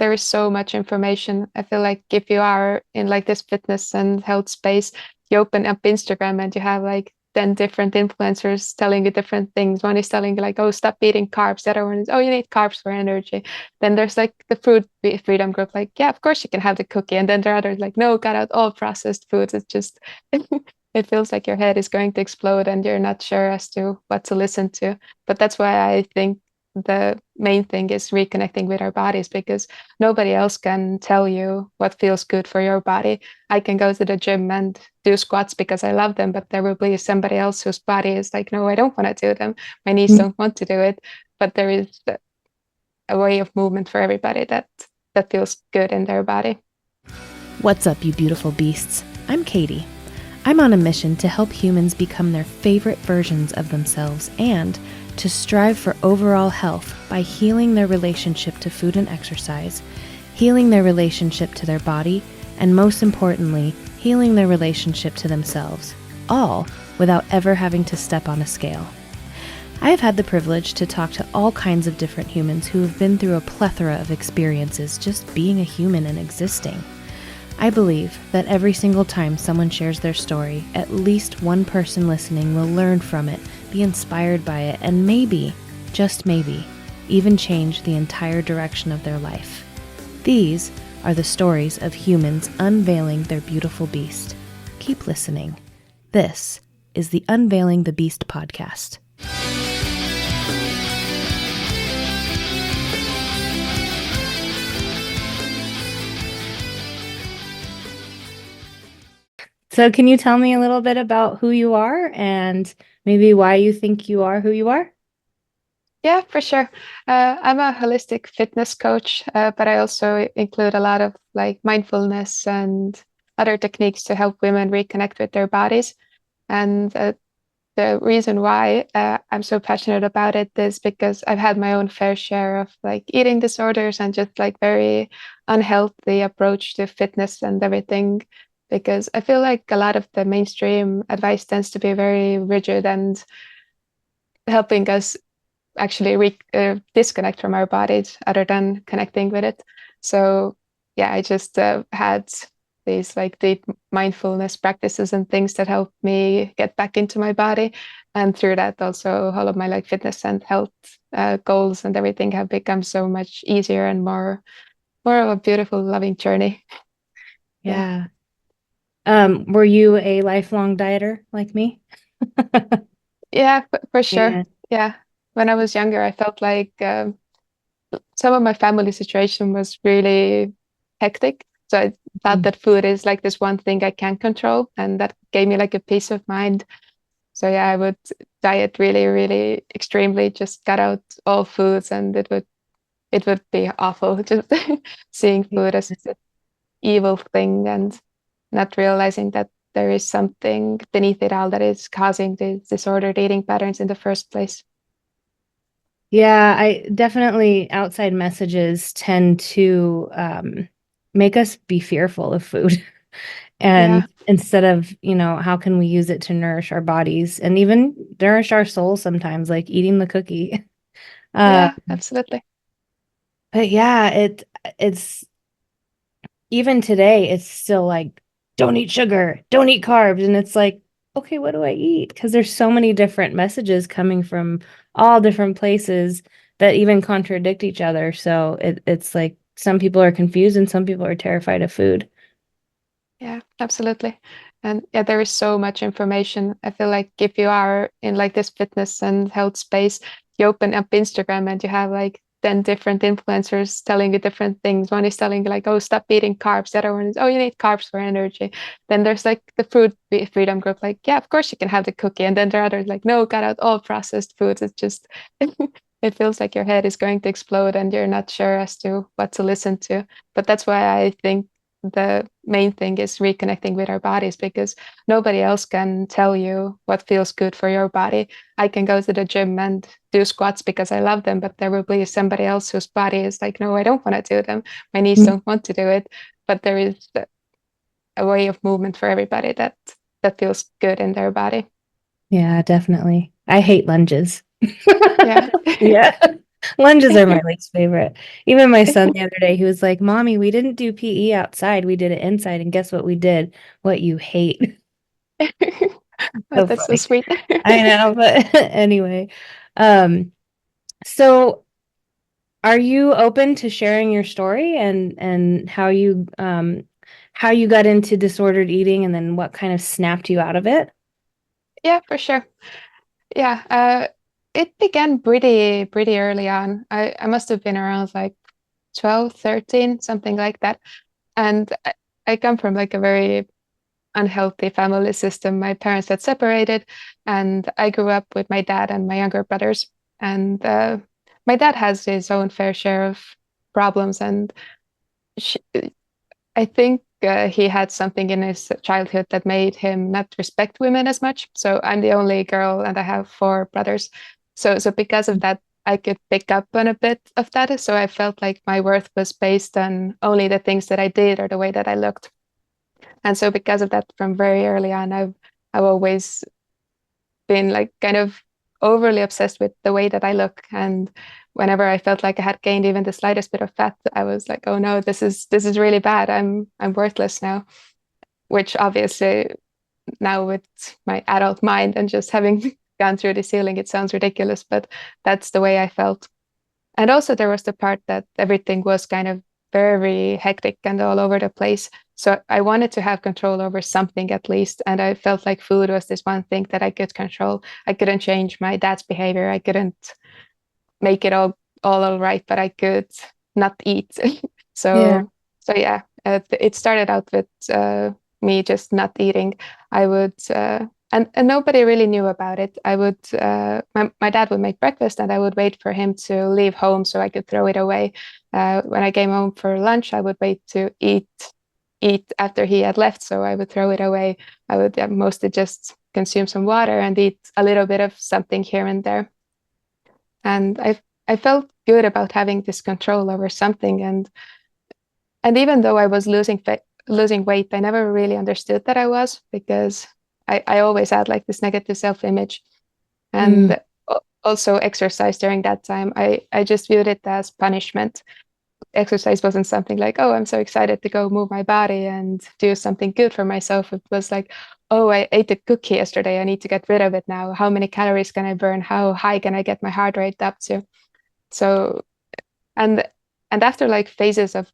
there is so much information. I feel like if you are in like this fitness and health space, you open up Instagram and you have like 10 different influencers telling you different things. One is telling you like, oh, stop eating carbs. The other one is, oh, you need carbs for energy. Then there's like the food freedom group, like, yeah, of course you can have the cookie. And then there are others like, no, cut out all processed foods. It's just, it feels like your head is going to explode and you're not sure as to what to listen to. But that's why I think the main thing is reconnecting with our bodies, because nobody else can tell you what feels good for your body. I can go to the gym and do squats because I love them, but there will be somebody else whose body is like, no, I don't want to do them. My knees don't want to do it. But there is a way of movement for everybody that feels good in their body. What's up, you beautiful beasts? I'm Katie. I'm on a mission to help humans become their favorite versions of themselves and to strive for overall health by healing their relationship to food and exercise, healing their relationship to their body, and most importantly, healing their relationship to themselves, all without ever having to step on a scale. I have had the privilege to talk to all kinds of different humans who have been through a plethora of experiences just being a human and existing. I believe that every single time someone shares their story, at least one person listening will learn from it, be inspired by it, and maybe, just maybe, even change the entire direction of their life. These are the stories of humans unveiling their beautiful beast. Keep listening. This is the Unveiling the Beast podcast. So can you tell me a little bit about who you are and maybe why you think you are who you are? Yeah, for sure. I'm a holistic fitness coach, but I also include a lot of like mindfulness and other techniques to help women reconnect with their bodies. And the reason why I'm so passionate about it is because I've had my own fair share of like eating disorders and just like very unhealthy approach to fitness and everything. Because I feel like a lot of the mainstream advice tends to be very rigid and helping us actually disconnect from our bodies other than connecting with it. So yeah, I just had these like deep mindfulness practices and things that help me get back into my body, and through that also all of my like fitness and health goals and everything have become so much easier and more of a beautiful loving journey. Yeah. Were you a lifelong dieter like me? Yeah, for sure. Yeah. Yeah, when I was younger I felt like some of my family situation was really hectic. So I thought that food is like this one thing I can control, and that gave me like a peace of mind. So yeah, I would diet really, really extremely, just cut out all foods, and it would be awful just seeing food as an evil thing and not realizing that there is something beneath it all that is causing the disordered eating patterns in the first place. Yeah, I definitely outside messages tend to make us be fearful of food. Yeah, And instead of, how can we use it to nourish our bodies and even nourish our souls sometimes, like eating the cookie. Uh, yeah, absolutely. but yeah, it's even today, it's still like, don't eat sugar, don't eat carbs. And it's like, okay, what do I eat? Because there's so many different messages coming from all different places that even contradict each other. So it's like some people are confused and some people are terrified of food. Yeah, absolutely. And yeah, there is so much information. I feel like if you are in like this fitness and health space, you open up Instagram and you have like 10 different influencers telling you different things. One is telling you like, oh, stop eating carbs. The other one is, oh, you need carbs for energy. Then there's like the food freedom group, like, yeah, of course you can have the cookie. And then there are others like, no, cut out all processed foods. It's just, it feels like your head is going to explode and you're not sure as to what to listen to. But that's why I think the main thing is reconnecting with our bodies, because nobody else can tell you what feels good for your body. I can go to the gym and do squats because I love them, but there will be somebody else whose body is like, no, I don't want to do them. My knees don't want to do it. But there is a way of movement for everybody that feels good in their body. Yeah, definitely. I hate lunges. Yeah. Yeah. Lunges are my least favorite. Even my son the other day, he was like, Mommy, we didn't do PE outside. We did it inside. And guess what we did? What you hate. But So that's so funny. sweet. I know, but anyway. Um, so are you open to sharing your story and how you got into disordered eating and then what kind of snapped you out of it? Yeah, for sure. Yeah, it began pretty early on. I must have been around like 12, 13, something like that. And I come from like a very unhealthy family system. My parents had separated, and I grew up with my dad and my younger brothers. And my dad has his own fair share of problems, and sh I think he had something in his childhood that made him not respect women as much. So I'm the only girl, and I have four brothers. So because of that, I could pick up on a bit of that. So I felt like my worth was based on only the things that I did or the way that I looked. And so because of that, from very early on, I've always been like kind of overly obsessed with the way that I look. And whenever I felt like I had gained even the slightest bit of fat, I was like, oh no, this is really bad. I'm worthless now. Which obviously now with my adult mind and just having gone through the ceiling, it sounds ridiculous, but that's the way I felt. And also there was the part that everything was kind of very hectic and all over the place. So I wanted to have control over something at least. And I felt like food was this one thing that I could control. I couldn't change my dad's behavior. I couldn't make it all right, but I could not eat. Yeah. So yeah, it started out with me just not eating. I would and nobody really knew about it. I would my dad would make breakfast and I would wait for him to leave home so I could throw it away. When I came home for lunch, I would wait to eat after he had left, so I would throw it away. I would mostly just consume some water and eat a little bit of something here and there. And I felt good about having this control over something. And even though I was losing weight, I never really understood that I was because I always had like this negative self-image. Mm. And also exercise during that time, I just viewed it as punishment. Exercise wasn't something like, oh, I'm so excited to go move my body and do something good for myself. It was like, oh, I ate a cookie yesterday. I need to get rid of it now. How many calories can I burn? How high can I get my heart rate up to? So, and and after like phases of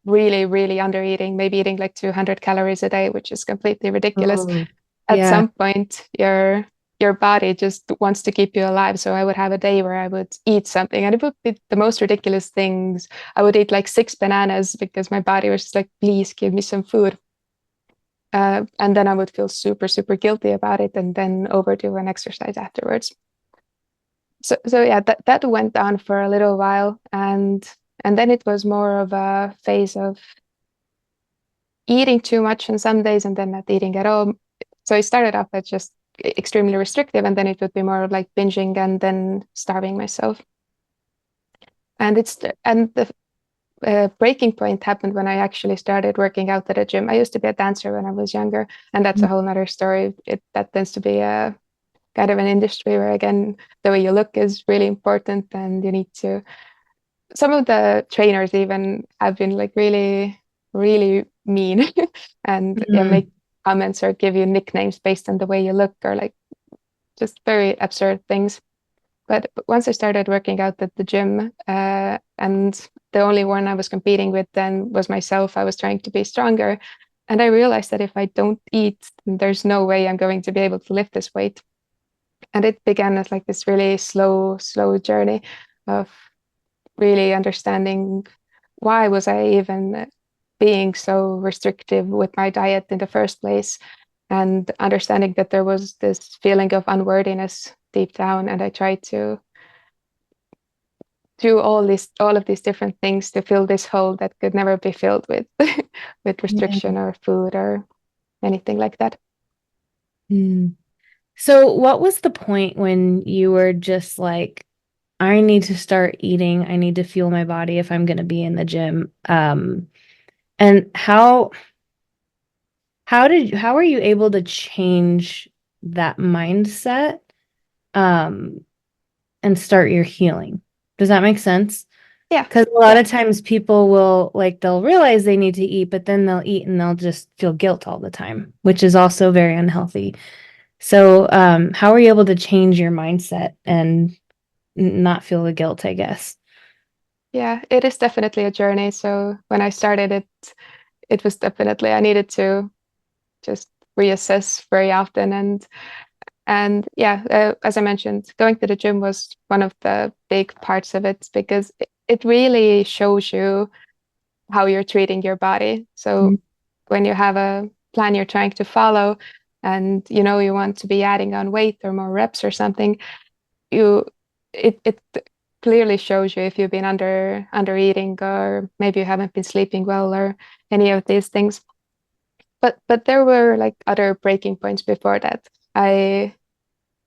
really under eating, maybe eating like 200 calories a day, which is completely ridiculous, Oh, at yeah. some point your body just wants to keep you alive. So I would have a day where I would eat something and it would be the most ridiculous things. I would eat like 6 bananas because my body was just like, please give me some food. And then I would feel super guilty about it and then overdo an exercise afterwards. So yeah, that went on for a little while, and then it was more of a phase of eating too much on some days and then not eating at all. So it started off as just extremely restrictive, and then it would be more of like binging and then starving myself. And the breaking point happened when I actually started working out at a gym. I used to be a dancer when I was younger, and that's a whole nother story. That tends to be a kind of an industry where again the way you look is really important, and you need to. Some of the trainers even have been like really mean and yeah, Mm. make comments or give you nicknames based on the way you look or like just very absurd things. But once I started working out at the gym, and the only one I was competing with then was myself, I was trying to be stronger. And I realized that if I don't eat, there's no way I'm going to be able to lift this weight. And it began as like this really slow journey of really understanding why was I even being so restrictive with my diet in the first place, and understanding that there was this feeling of unworthiness deep down. And I tried to do all of these different things to fill this hole that could never be filled with with Yeah. restriction or food or anything like that. Mm. So what was the point when you were just like, I need to start eating. I need to fuel my body if I'm going to be in the gym. And how are you able to change that mindset, um, and start your healing? Does that make sense? Yeah, Because a lot yeah, of times people will like they'll realize they need to eat, but then they'll eat and they'll just feel guilt all the time, which is also very unhealthy. So, how are you able to change your mindset and not feel the guilt, I guess? yeah. It is definitely a journey. So when I started it, it was definitely I needed to just reassess very often. And yeah, as I mentioned, going to the gym was one of the big parts of it because it really shows you how you're treating your body. So when you have a plan you're trying to follow and you know you want to be adding on weight or more reps or something, you it clearly shows you if you've been under eating or maybe you haven't been sleeping well or any of these things. But there were like other breaking points before that. I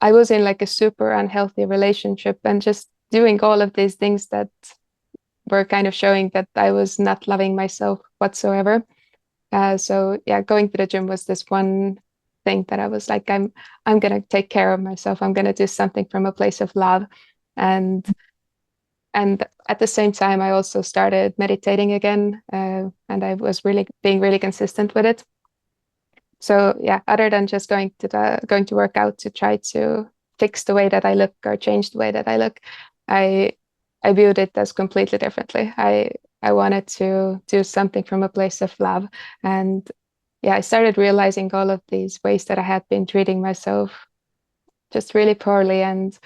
was in like a super unhealthy relationship and just doing all of these things that were kind of showing that I was not loving myself whatsoever. So yeah, going to the gym was this one thing that I was like, I'm gonna take care of myself. I'm gonna do something from a place of love. And and at the same time, I also started meditating again, and I was really being really consistent with it. So yeah, other than just going to work out to try to fix the way that I look or change the way that I look, I I viewed it as completely differently. I wanted to do something from a place of love. And yeah, I started realizing all of these ways that I had been treating myself just really poorly. And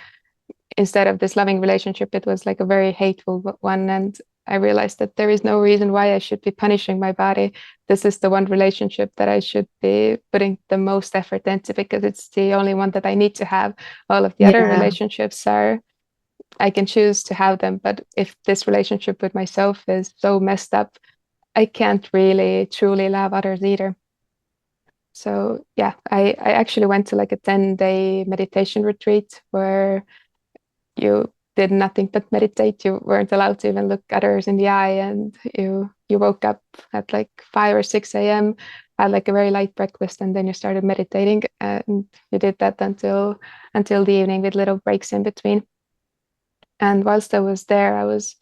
instead of this loving relationship, it was like a very hateful one. And I realized that there is no reason why I should be punishing my body. This is the one relationship that I should be putting the most effort into because it's the only one that I need to have. All of the other Yeah. relationships are, I can choose to have them. But if this relationship with myself is so messed up, I can't really truly love others either. So yeah, I actually went to like a 10-day meditation retreat where you did nothing but meditate. You weren't allowed to even look others in the eye, and you woke up at like 5 or 6 a.m., had like a very light breakfast, and then you started meditating, and you did that until the evening with little breaks in between. And whilst I was there, I was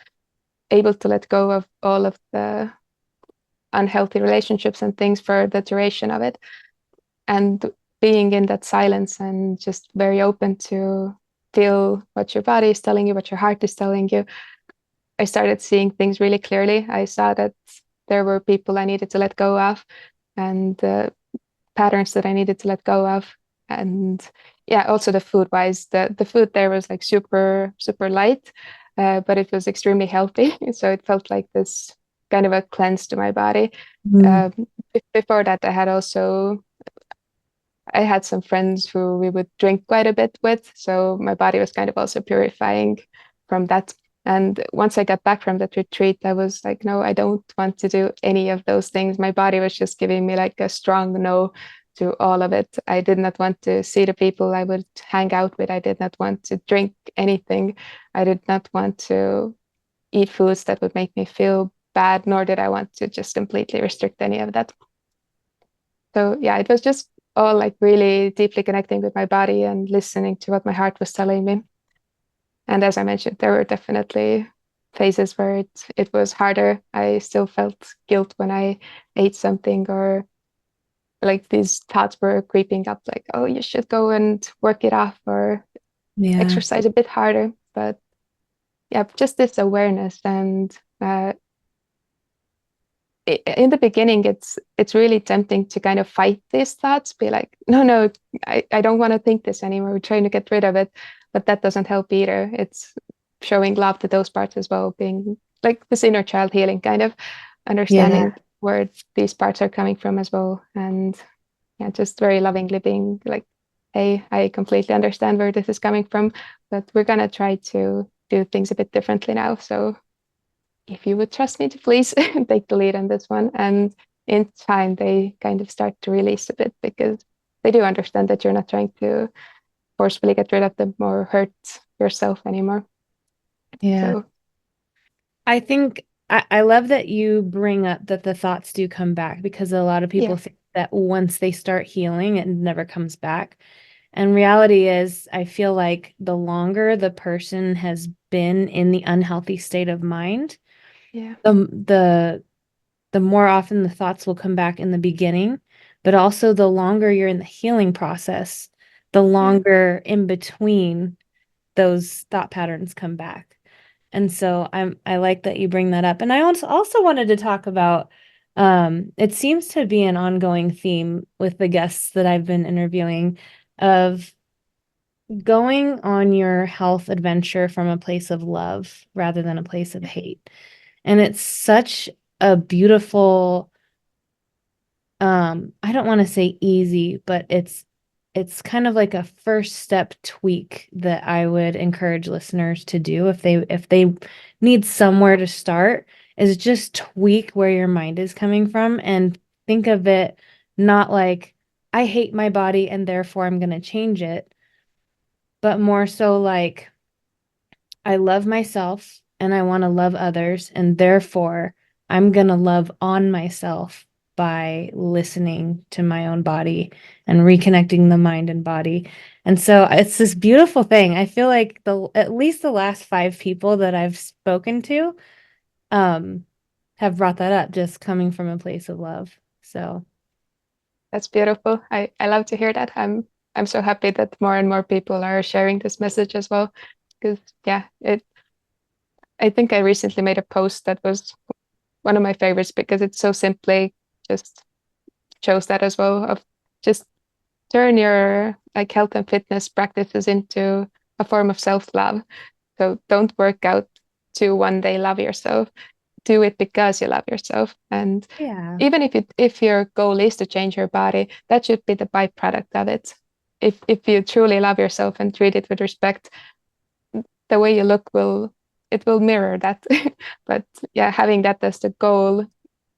able to let go of all of the unhealthy relationships and things for the duration of it, and being in that silence and just very open to feel what your body is telling you, what your heart is telling you. I started seeing things really clearly. I saw that there were people I needed to let go of and patterns that I needed to let go of. And yeah, also the food wise, the food there was like super, super light, but it was extremely healthy. So it felt like this kind of a cleanse to my body. Mm. Um, Before that, I had some friends who we would drink quite a bit with. So my body was kind of also purifying from that. And once I got back from that retreat, I was like, no, I don't want to do any of those things. My body was just giving me like a strong no to all of it. I did not want to see the people I would hang out with. I did not want to drink anything. I did not want to eat foods that would make me feel bad, nor did I want to just completely restrict any of that. So yeah, it was just all like really deeply connecting with my body and listening to what my heart was telling me. And as I mentioned, there were definitely phases where it was harder. I still felt guilt when I ate something, or like these thoughts were creeping up, like, oh, you should go and work it off or Yeah. exercise a bit harder. But yeah, just this awareness. And in the beginning, it's really tempting to kind of fight these thoughts, be like, no, no, I don't want to think this anymore. We're trying to get rid of it, but that doesn't help either. It's showing love to those parts as well, being like this inner child healing, kind of Yeah. understanding where these parts are coming from as well. And yeah, just very lovingly being like, hey, I completely understand where this is coming from, but we're gonna try to do things a bit differently now. So if you would trust me to please take the lead on this one. And in time, they kind of start to release a bit because they do understand that you're not trying to forcefully get rid of them or hurt yourself anymore. Yeah. So, I think I love that you bring up that the thoughts do come back because a lot of people yeah, think that once they start healing, it never comes back. And reality is, I feel like the longer the person has been in the unhealthy state of mind, Yeah. the the more often the thoughts will come back in the beginning, but also the longer you're in the healing process, the Yeah. longer in between those thought patterns come back. And so I like that you bring that up. And I also wanted to talk about it seems to be an ongoing theme with the guests that I've been interviewing of going on your health adventure from a place of love rather than a place of Yeah. hate. And it's such a beautiful I don't want to say easy, but it's kind of like a first step tweak that I would encourage listeners to do if they need somewhere to start is just tweak where your mind is coming from and think of it not like I hate my body and therefore I'm going to change it, but more so like I love myself and I want to love others, and therefore I'm going to love on myself by listening to my own body and reconnecting the mind and body. And so it's this beautiful thing. I feel like the at least the last five people that I've spoken to um have brought that up just coming from a place of love. So, That's beautiful. I love to hear that. I'm so happy that more and more people are sharing this message as well. Because yeah, it I think I recently made a post that was one of my favorites because it so simply just shows that as well of just turn your like health and fitness practices into a form of self-love. So don't work out to one day love yourself. Do it because you love yourself. And yeah. even if your goal is to change your body, that should be the byproduct of it. If you truly love yourself and treat it with respect, the way you look will mirror that. But yeah, having that as the goal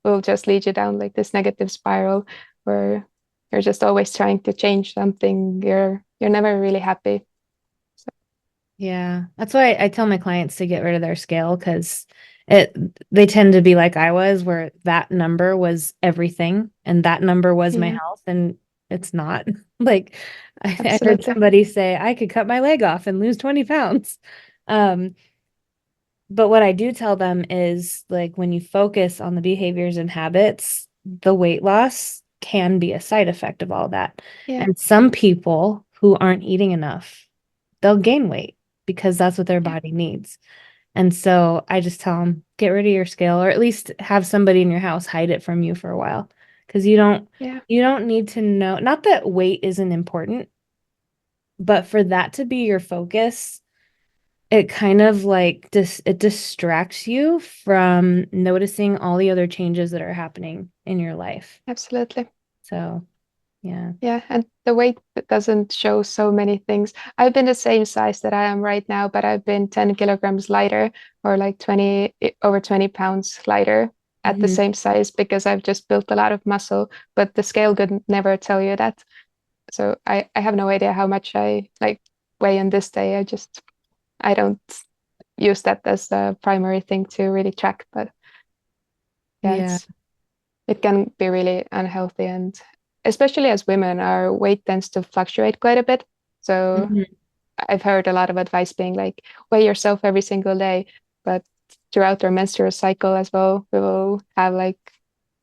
will just lead you down like this negative spiral where you're just always trying to change something. You're never really happy. So, Yeah, that's why I tell my clients to get rid of their scale because it they tend to be like I was, where that number was everything and that number was my yeah, health, and it's not. Like I heard absolutely. somebody say I could cut my leg off and lose 20 pounds. Um, but what I do tell them is like when you focus on the behaviors and habits, the weight loss can be a side effect of all that. Yeah, And some people who aren't eating enough, they'll gain weight because that's what their yeah, body needs. And so I just tell them, get rid of your scale or at least have somebody in your house hide it from you for a while. Because yeah, you don't need to know, not that weight isn't important, but for that to be your focus, it kind of like it distracts you from noticing all the other changes that are happening in your life. absolutely. So, yeah. Yeah, and the weight doesn't show so many things. I've been the same size that I am right now, but I've been 10 kilograms lighter or like 20 pounds lighter at the Hmm. same size because I've just built a lot of muscle, but the scale could never tell you that. So I have no idea how much I like weigh on this day. I don't use that as the primary thing to really track, but yeah, Yeah. it can be really unhealthy, and especially as women, our weight tends to fluctuate quite a bit. So Hmm. I've heard a lot of advice being like, weigh yourself every single day, but throughout our menstrual cycle as well, we will have like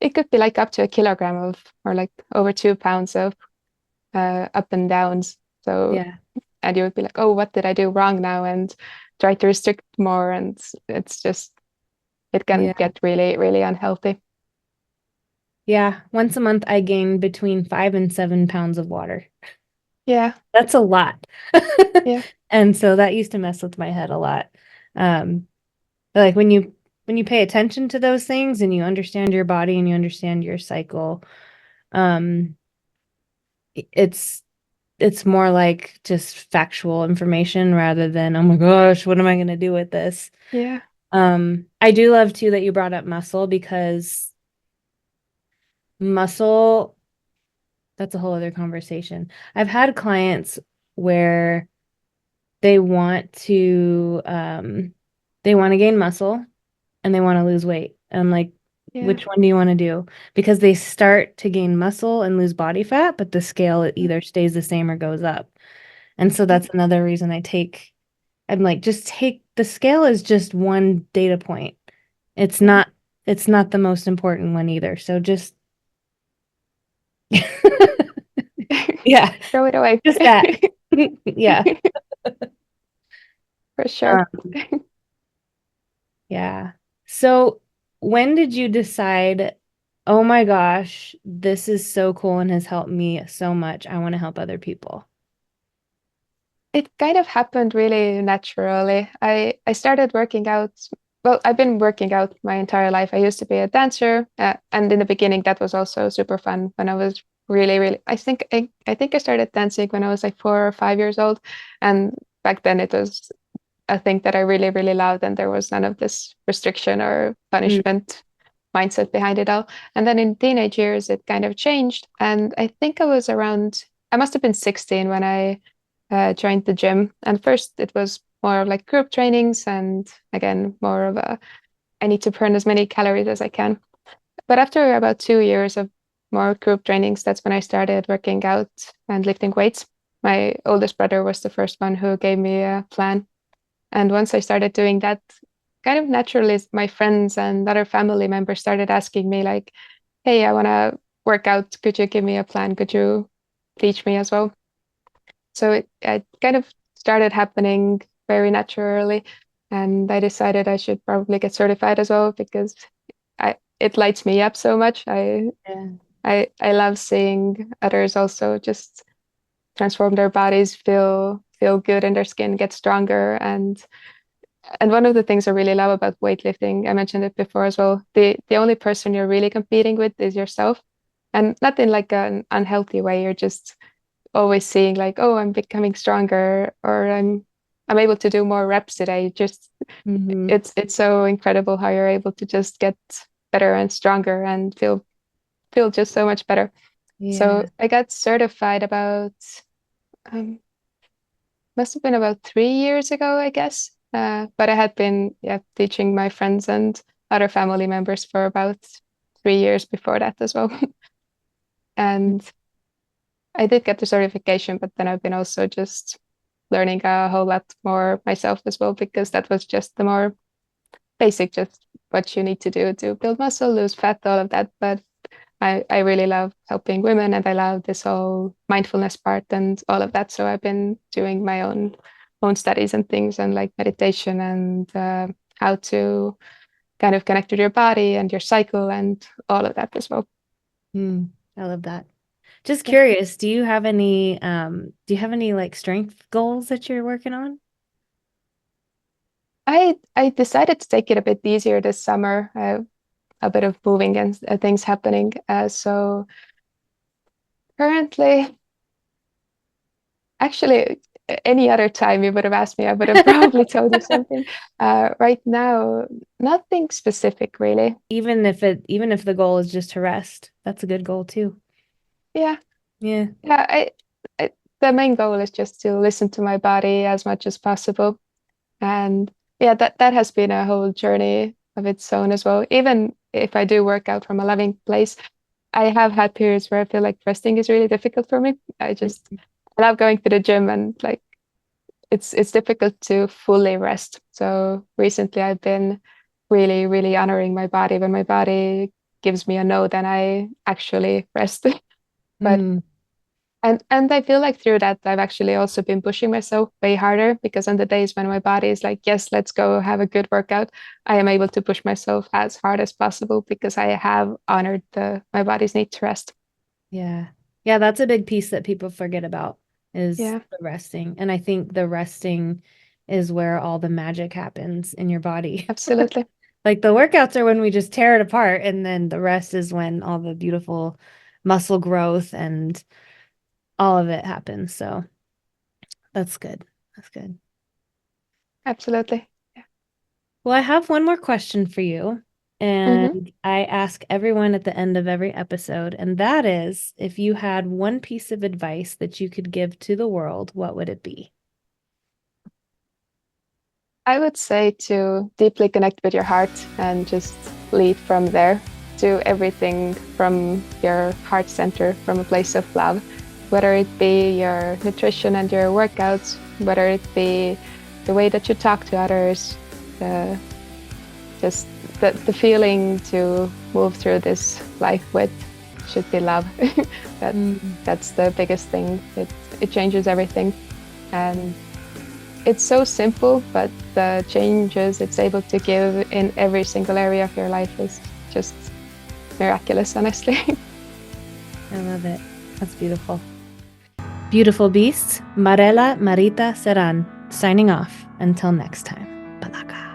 it could be like up to a kilogram of or like over 2 pounds of up and downs. So Yeah. and you would be like, oh, what did I do wrong now? And try to restrict more, and it's just it can Yeah. get really, really unhealthy. Yeah. Once a month, I gain between 5 and 7 pounds of water. Yeah, That's a lot. yeah, And so that used to mess with my head a lot. Um, but like when you pay attention to those things and you understand your body and you understand your cycle, um, it's it's more like just factual information rather than, oh my gosh, what am I going to do with this? yeah, I do love too that you brought up muscle because muscle, that's a whole other conversation. I've had clients where they want to um they want to gain muscle and they want to lose weight. I'm like, Yeah. Which one do you want to do? Because they start to gain muscle and lose body fat, but the scale either stays the same or goes up. And so that's another reason I'm like, just take the scale is just one data point. It's Yeah. not it's not the most important one either. So just yeah, Throw it away. just that. Yeah. For sure. Um, yeah. So when did you decide, oh my gosh, this is so cool and has helped me so much. I want to help other people. It kind of happened really naturally. I started working out. Well, I've been working out my entire life. I used to be a dancer, and in the beginning, that was also super fun. When I was really, really, I think I started dancing when I was like 4 or 5 years old, and back then it was a thing that I really, really loved, and there was none of this restriction or Mm, punishment mindset behind it all. And then in teenage years, it kind of changed, and I think I was around. I must have been 16 when I joined the gym. And first, it was more of like group trainings, and again, more of a I need to burn as many calories as I can. But after about 2 years of more group trainings, that's when I started working out and lifting weights. My oldest brother was the first one who gave me a plan. And once I started doing that, kind of naturally, my friends and other family members started asking me, like, hey, I want to work out. Could you give me a plan? Could you teach me as well? So it kind of started happening very naturally. And I decided I should probably get certified as well because it lights me up so much. yeah. I love seeing others also just transform their bodies, feel good in their skin, get stronger. And one of the things I really love about weightlifting, I mentioned it before as well, the only person you're really competing with is yourself. And not in like an unhealthy way. You're just always seeing like, oh, I'm becoming stronger, or I'm able to do more reps today. Just Hmm. it's so incredible how you're able to just get better and stronger and feel just so much better. So Yeah. I got certified about um, must have been about 3 years ago, I guess. But I had been teaching my friends and other family members for about 3 years before that as well. And I did get the certification, but then I've been also just learning a whole lot more myself as well, because that was just the more basic, just what you need to do to build muscle, lose fat, all of that. But I really love helping women, and I love this whole mindfulness part and all of that. So I've been doing my own studies and things, and like meditation and how to kind of connect with your body and your cycle and all of that as well. Mm, I love that. Just Yeah. curious, do you have any like strength goals that you're working on? I decided to take it a bit easier this summer. A bit of moving and things happening. So currently, actually, any other time you would have asked me, I would have probably told you something. Right now, nothing specific really. Even if the goal is just to rest, that's a good goal too. Yeah, Yeah. yeah. I the main goal is just to listen to my body as much as possible, and yeah, that has been a whole journey of its own as well. Even if I do work out from a loving place, I have had periods where I feel like resting is really difficult for me. I love going to the gym, and like it's difficult to fully rest. So recently I've been really, really honoring my body. When my body gives me a no, then I actually rest. But Mm, and I feel like through that I've actually also been pushing myself way harder, because on the days when my body is like, yes, let's go have a good workout, I am able to push myself as hard as possible because I have honored my body's need to rest. yeah. Yeah, that's a big piece that people forget about is Yeah, the resting. And I think the resting is where all the magic happens in your body. absolutely. Like the workouts are when we just tear it apart, and then the rest is when all the beautiful muscle growth and all of it happens. So that's good. That's good. Absolutely. Yeah. Well, I have one more question for you. Hmm. And I ask everyone at the end of every episode, and that is if you had one piece of advice that you could give to the world, what would it be? I would say to deeply connect with your heart and just lead from there. do everything from your heart center, from a place of love, whether it be your nutrition and your workouts, whether it be the way that you talk to others, just the feeling to move through this life with should be love. That's the biggest thing. It changes everything. And it's so simple, but the changes it's able to give in every single area of your life is just miraculous, honestly. I love it. That's beautiful. Beautiful beasts, Marelle-Merita Seren, signing off. Until next time. Palaka.